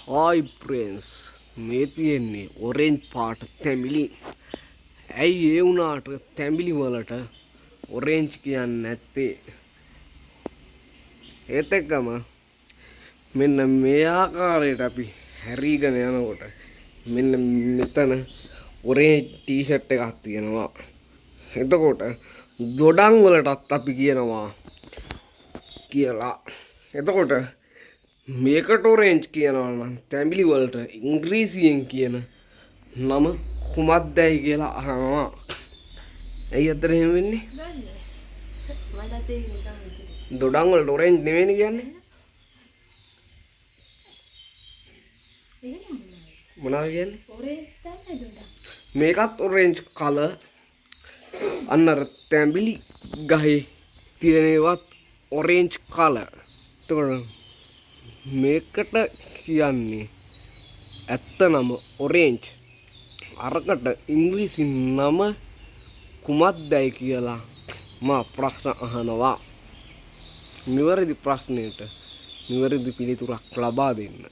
Hi prince මේ තියෙන්නේ orange පාට තැඹිලි. ඇයි ඒ වුණාට තැඹිලි වලට ඔරෙන්ජ් කියන්නේ නැත්තේ? ඒත් එක්කම මෙන්න මේ ආකාරයට අපි හැරීගෙන යනකොට මෙන්න මෙතන ඔරෙන්ජ් ටී-ෂර්ට් එකක් තියෙනවා. එතකොට දොඩම් වලටත් අපි කියනවා කියලා. එතකොට මේකට ඔරෙන්ජ් කියනවා නම් තැඹිලි වලට ඉංග්‍රීසියෙන් කියන නම කුමක්දයි කියලා අහනවා. ඇයි අතර එහෙම වෙන්නේ? දොඩම් වලට ඔරෙන්ජ් නෙවෙයිනේ කියන්නේ. මොනවද කියන්නේ? ඔරෙන්ජ් තමයි දොඩම්. මේකත් ඔරෙන්ජ් කලර්. අන්න අර තැඹිලි ගහේ තියෙන ඒවත් ඔරෙන්ජ් කලර්. එතකොට මේකට කියන්නේ ඇත්ත නම ඔරෙන්ජ්. අරකට ඉංග්‍රීසි නම කුමක්දයි කියලා මා ප්‍රශ්න අහනවා. නිවැරදි ප්‍රශ්නයට නිවැරදි පිළිතුරක් ලබා දෙන්න.